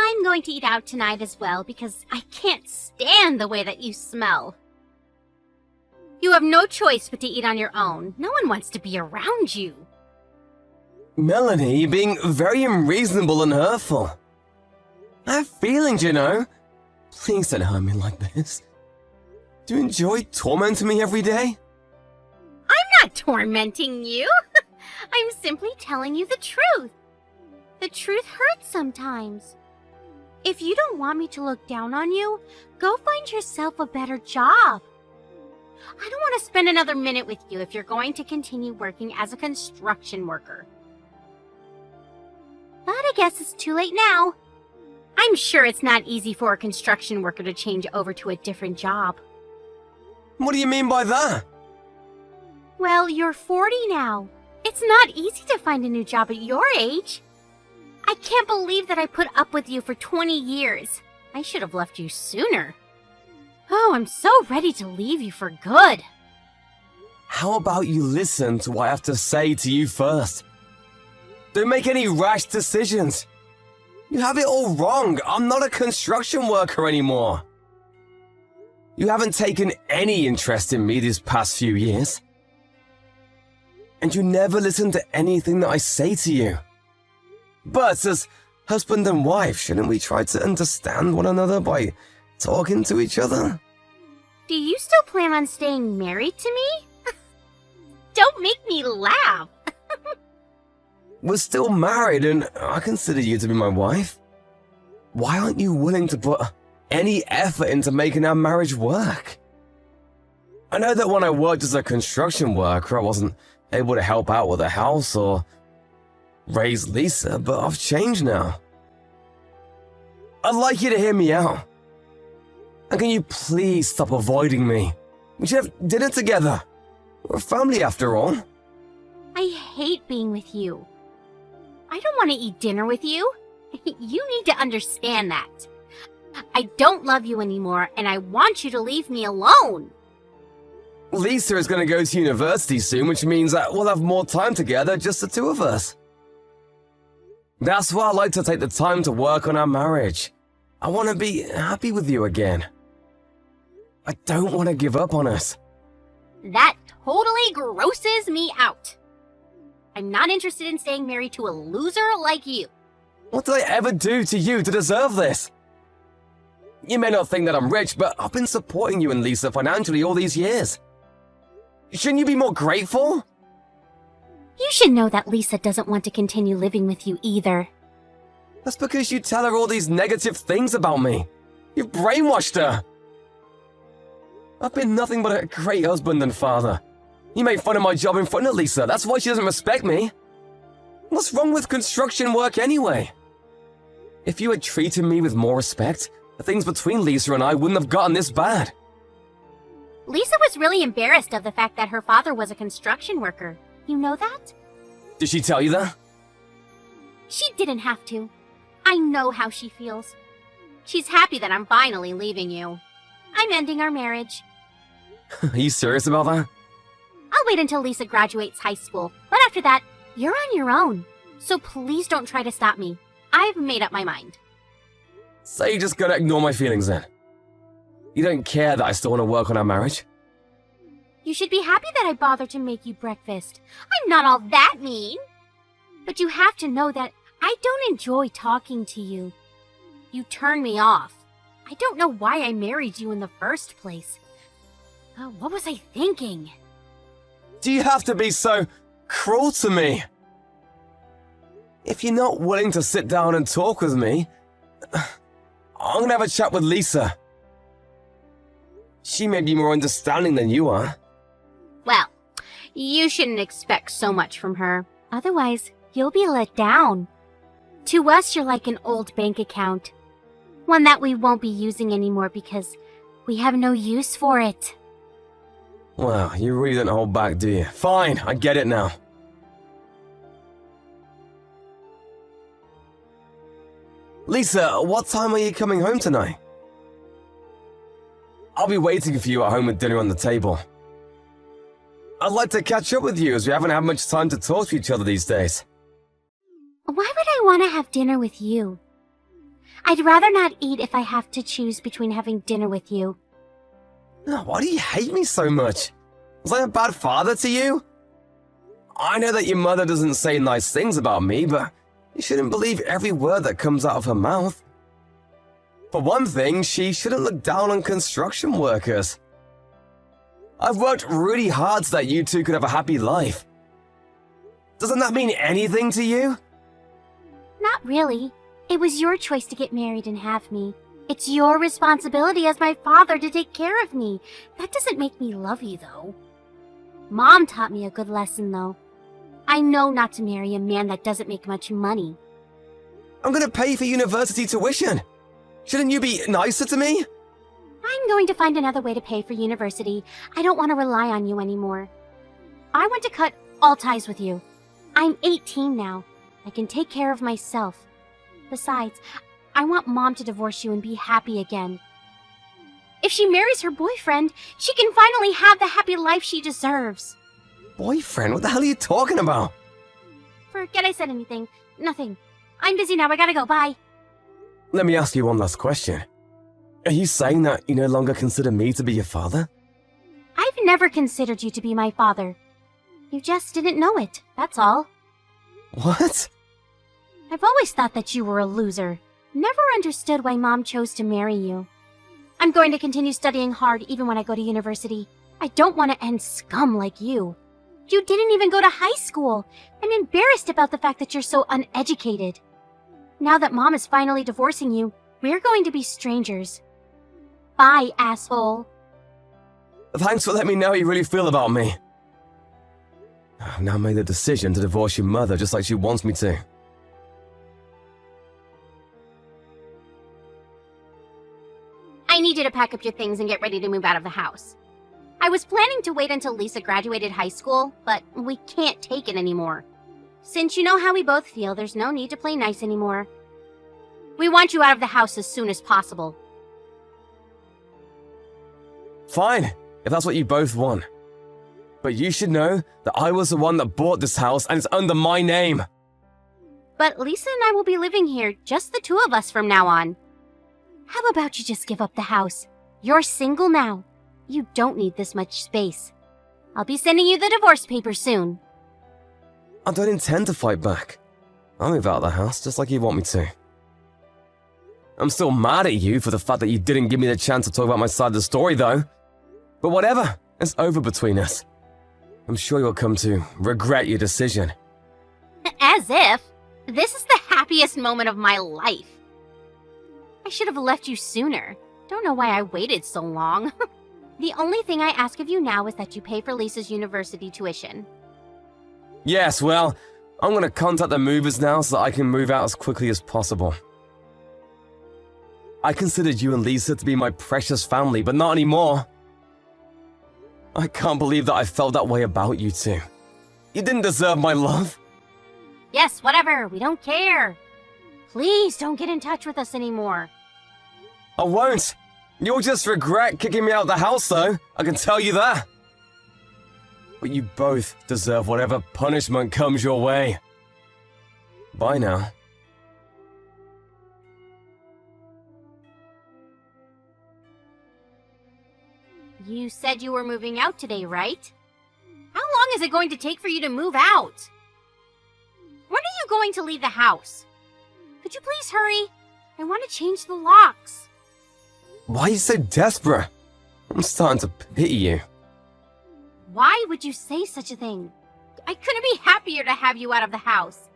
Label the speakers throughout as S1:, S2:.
S1: I'm going to eat out tonight as well because I can't stand the way that you smell. You have no choice but to eat on your own. No one wants to be around you.
S2: Melanie, you're being very unreasonable and hurtful. I have feelings, you know. Please don't hurt me like this. Do you enjoy tormenting me every day?
S1: I'm not tormenting you. I'm simply telling you the truth. The truth hurts sometimes. If you don't want me to look down on you, go find yourself a better job. I don't want to spend another minute with you if you're going to continue working as a construction worker. But I guess it's too late now. I'm sure it's not easy for a construction worker to change over to a different job.
S2: What do you mean by that?
S1: Well, you're 40 now. It's not easy to find a new job at your age. I can't believe that I put up with you for 20 years. I should have left you sooner. Oh, I'm so ready to leave you for good.
S2: How about you listen to what I have to say to you first? Don't make any rash decisions. You have it all wrong. I'm not a construction worker anymore. You haven't taken any interest in me these past few years. And you never listen to anything that I say to you. But as husband and wife, shouldn't we try to understand one another by talking to each other?
S1: Do you still plan on staying married to me? Don't make me laugh.
S2: We're still married and I consider you to be my wife. Why aren't you willing to put any effort into making our marriage work? I know that when I worked as a construction worker, I wasn't able to help out with the house or raise Lisa, but I've changed now. I'd like you to hear me out. And can you please stop avoiding me? We should have dinner together. We're a family after all.
S1: I hate being with you. I don't want to eat dinner with you. You need to understand that. I don't love you anymore, and I want you to leave me alone.
S2: Lisa is going to go to university soon, which means that we'll have more time together, just the two of us. That's why I like to take the time to work on our marriage. I want to be happy with you again. I don't want to give up on us.
S1: That totally grosses me out. I'm not interested in staying married to a loser like you.
S2: What did I ever do to you to deserve this? You may not think that I'm rich, but I've been supporting you and Lisa financially all these years. Shouldn't you be more grateful?
S1: You should know that Lisa doesn't want to continue living with you either.
S2: That's because you tell her all these negative things about me. You've brainwashed her. I've been nothing but a great husband and father. You made fun of my job in front of Lisa. That's why she doesn't respect me. What's wrong with construction work anyway? If you had treated me with more respect, the things between Lisa and I wouldn't have gotten this bad.
S1: Lisa was really embarrassed of the fact that her father was a construction worker. You know that?
S2: Did she tell you that?
S1: She didn't have to. I know how she feels. She's happy that I'm finally leaving you. I'm ending our marriage.
S2: Are you serious about that?
S1: I'll wait until Lisa graduates high school, but after that, you're on your own. So please don't try to stop me. I've made up my mind.
S2: So you're just gonna ignore my feelings then? You don't care that I still want to work on our marriage?
S1: You should be happy that I bothered to make you breakfast. I'm not all that mean. But you have to know that I don't enjoy talking to you. You turn me off. I don't know why I married you in the first place. Oh, what was I thinking?
S2: Do you have to be so cruel to me? If you're not willing to sit down and talk with me, I'm gonna have a chat with Lisa. She may be more understanding than you are.
S1: Well, you shouldn't expect so much from her. Otherwise, you'll be let down. To us, you're like an old bank account. One that we won't be using anymore because we have no use for it.
S2: Wow, you really don't hold back, do you? Fine, I get it now. Lisa, what time are you coming home tonight? I'll be waiting for you at home with dinner on the table. I'd like to catch up with you as we haven't had much time to talk to each other these days.
S1: Why would I want to have dinner with you? I'd rather not eat if I have to choose between having dinner with you.
S2: Why do you hate me so much? Was I a bad father to you? I know that your mother doesn't say nice things about me, but you shouldn't believe every word that comes out of her mouth. For one thing, she shouldn't look down on construction workers. I've worked really hard so that you two could have a happy life. Doesn't that mean anything to you?
S1: Not really. It was your choice to get married and have me. It's your responsibility as my father to take care of me. That doesn't make me love you, though. Mom taught me a good lesson, though. I know not to marry a man that doesn't make much money.
S2: I'm gonna pay for university tuition. Shouldn't you be nicer to me?
S1: I'm going to find another way to pay for university. I don't want to rely on you anymore. I want to cut all ties with you. I'm 18 now. I can take care of myself. Besides, I want Mom to divorce you and be happy again. If she marries her boyfriend, she can finally have the happy life she deserves.
S2: Boyfriend? What the hell are you talking about?
S1: Forget I said anything. Nothing. I'm busy now. I gotta go. Bye.
S2: Let me ask you one last question. Are you saying that you no longer consider me to be your father?
S1: I've never considered you to be my father. You just didn't know it, that's all.
S2: What?
S1: I've always thought that you were a loser. Never understood why Mom chose to marry you. I'm going to continue studying hard even when I go to university. I don't want to end scum like you. You didn't even go to high school. I'm embarrassed about the fact that you're so uneducated. Now that Mom is finally divorcing you, we're going to be strangers. Bye, asshole.
S2: Thanks for letting me know how you really feel about me. I've now made the decision to divorce your mother just like she wants me to.
S1: I need you to pack up your things and get ready to move out of the house. I was planning to wait until Lisa graduated high school, but we can't take it anymore. Since you know how we both feel, there's no need to play nice anymore. We want you out of the house as soon as possible.
S2: Fine, if that's what you both want. But you should know that I was the one that bought this house and it's under my name.
S1: But Lisa and I will be living here, just the two of us from now on. How about you just give up the house? You're single now. You don't need this much space. I'll be sending you the divorce papers soon.
S2: I don't intend to fight back. I'll move out of the house just like you want me to. I'm still mad at you for the fact that you didn't give me the chance to talk about my side of the story, though. But whatever, it's over between us. I'm sure you'll come to regret your decision.
S1: As if. This is the happiest moment of my life. I should have left you sooner. Don't know why I waited so long. The only thing I ask of you now is that you pay for Lisa's university tuition.
S2: Yes, well, I'm going to contact the movers now so that I can move out as quickly as possible. I considered you and Lisa to be my precious family, but not anymore. I can't believe that I felt that way about you two. You didn't deserve my love.
S1: Yes, whatever. We don't care. Please don't get in touch with us anymore.
S2: I won't. You'll just regret kicking me out of the house, though. I can tell you that. But you both deserve whatever punishment comes your way. Bye now.
S1: You said you were moving out today, right? How long is it going to take for you to move out? When are you going to leave the house? Could you please hurry? I want to change the locks.
S2: Why are you so desperate? I'm starting to pity you.
S1: Why would you say such a thing? I couldn't be happier to have you out of the house.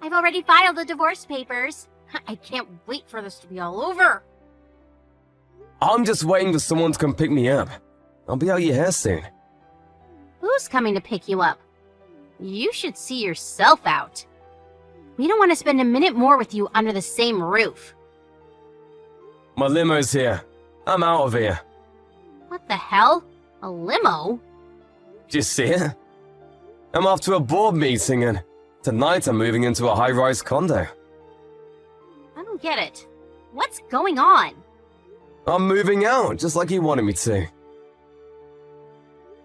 S1: I've already filed the divorce papers. I can't wait for this to be all over.
S2: I'm just waiting for someone to come pick me up. I'll be out your hair soon.
S1: Who's coming to pick you up? You should see yourself out. We don't want to spend a minute more with you under the same roof.
S2: My limo's here. I'm out of here.
S1: What the hell? A limo?
S2: Do you see it? I'm off to a board meeting and tonight I'm moving into a high-rise condo.
S1: I don't get it. What's going on?
S2: I'm moving out, just like you wanted me to.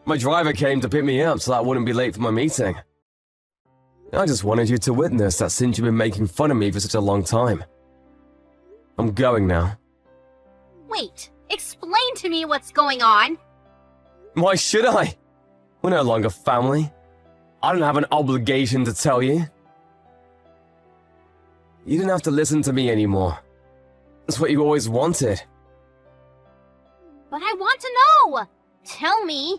S2: My driver came to pick me up so that I wouldn't be late for my meeting. I just wanted you to witness that since you've been making fun of me for such a long time. I'm going now.
S1: Wait, explain to me what's going on.
S2: Why should I? We're no longer family. I don't have an obligation to tell you. You didn't have to listen to me anymore. That's what you always wanted.
S1: But I want to know! Tell me!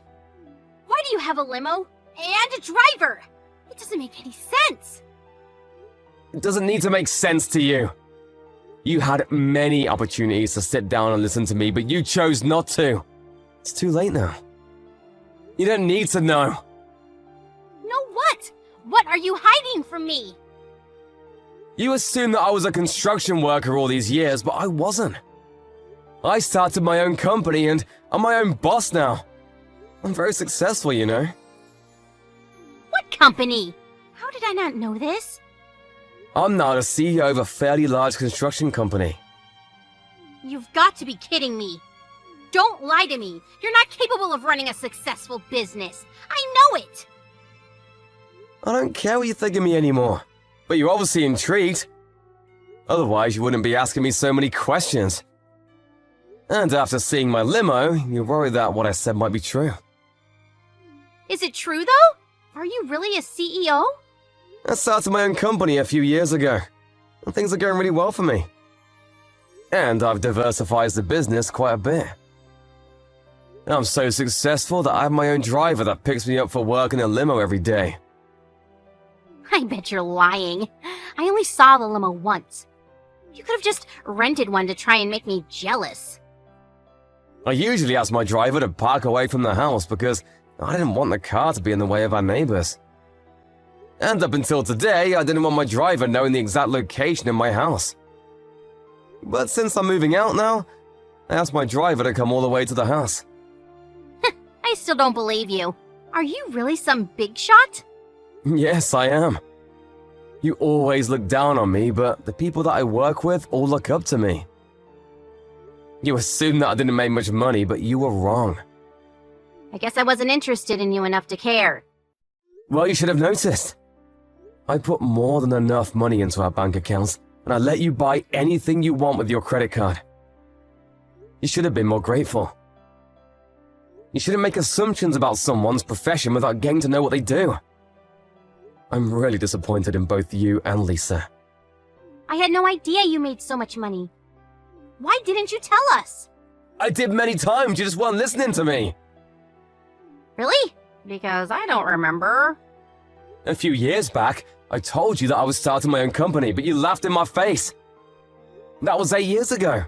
S1: Why do you have a limo and a driver? It doesn't make any sense!
S2: It doesn't need to make sense to you. You had many opportunities to sit down and listen to me, but you chose not to. It's too late now. You don't need to know.
S1: Know what? What are you hiding from me?
S2: You assumed that I was a construction worker all these years, but I wasn't. I started my own company and I'm my own boss now. I'm very successful, you know.
S1: What company? How did I not know this?
S2: I'm now the CEO of a fairly large construction company.
S1: You've got to be kidding me. Don't lie to me. You're not capable of running a successful business. I know it.
S2: I don't care what you think of me anymore, but you're obviously intrigued. Otherwise, you wouldn't be asking me so many questions. And after seeing my limo, you're worried that what I said might be true.
S1: Is it true, though? Are you really a CEO?
S2: I started my own company a few years ago, and things are going really well for me. And I've diversified the business quite a bit. I'm so successful that I have my own driver that picks me up for work in a limo every day.
S1: I bet you're lying. I only saw the limo once. You could have just rented one to try and make me jealous.
S2: I usually ask my driver to park away from the house because I didn't want the car to be in the way of our neighbors. And up until today, I didn't want my driver knowing the exact location of my house. But since I'm moving out now, I asked my driver to come all the way to the house.
S1: I still don't believe you. Are you really some big shot?
S2: Yes, I am. You always look down on me, but the people that I work with all look up to me. You assumed that I didn't make much money, but you were wrong.
S1: I guess I wasn't interested in you enough to care.
S2: Well, you should have noticed. I put more than enough money into our bank accounts, and I let you buy anything you want with your credit card. You should have been more grateful. You shouldn't make assumptions about someone's profession without getting to know what they do. I'm really disappointed in both you and Lisa.
S1: I had no idea you made so much money. Why didn't you tell us?
S2: I did many times, you just weren't listening to me.
S1: Really? Because I don't remember.
S2: A few years back, I told you that I was starting my own company, but you laughed in my face. That was 8 years ago.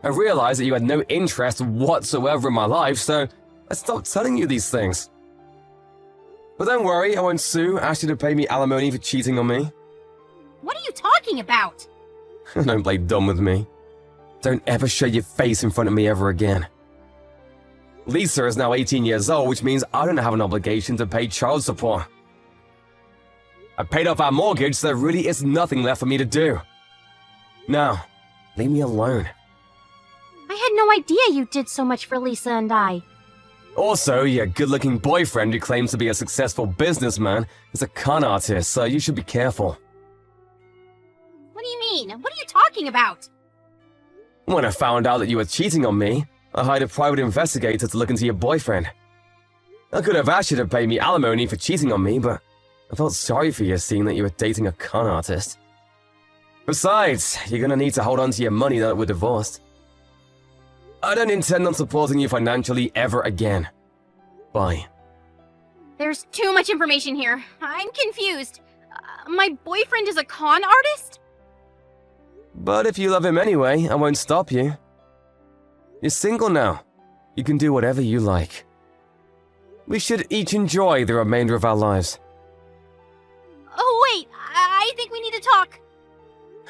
S2: I realized that you had no interest whatsoever in my life, so I stopped telling you these things. But don't worry, I won't sue, ask you to pay me alimony for cheating on me.
S1: What are you talking about?
S2: Don't play dumb with me. Don't ever show your face in front of me ever again. Lisa is now 18 years old, which means I don't have an obligation to pay child support. I paid off our mortgage, so there really is nothing left for me to do. Now, leave me alone.
S1: I had no idea you did so much for Lisa and I.
S2: Also, your good-looking boyfriend who claims to be a successful businessman is a con artist, so you should be careful.
S1: What do you mean? What are you talking about?
S2: When I found out that you were cheating on me, I hired a private investigator to look into your boyfriend. I could have asked you to pay me alimony for cheating on me, but I felt sorry for you seeing that you were dating a con artist. Besides, you're gonna need to hold on to your money now that we're divorced. I don't intend on supporting you financially ever again. Bye.
S1: There's too much information here. I'm confused. My boyfriend is a con artist?
S2: But if you love him anyway, I won't stop you. You're single now. You can do whatever you like. We should each enjoy the remainder of our lives.
S1: Oh, wait. I think we need to talk.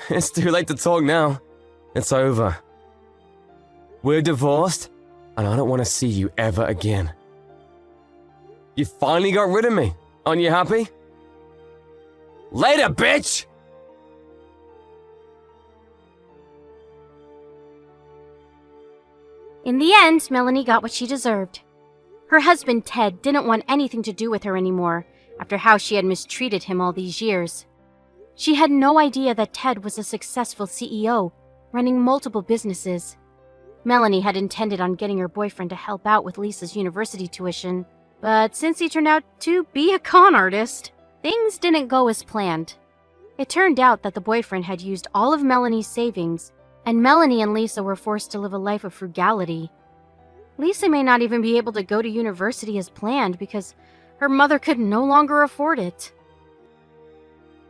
S2: It's too late to talk now. It's over. We're divorced, and I don't want to see you ever again. You finally got rid of me. Aren't you happy? Later, bitch!
S1: In the end, Melanie got what she deserved. Her husband, Ted, didn't want anything to do with her anymore after how she had mistreated him all these years. She had no idea that Ted was a successful CEO, running multiple businesses. Melanie had intended on getting her boyfriend to help out with Lisa's university tuition, but since he turned out to be a con artist, things didn't go as planned. It turned out that the boyfriend had used all of Melanie's savings, and Melanie and Lisa were forced to live a life of frugality. Lisa may not even be able to go to university as planned because her mother could no longer afford it.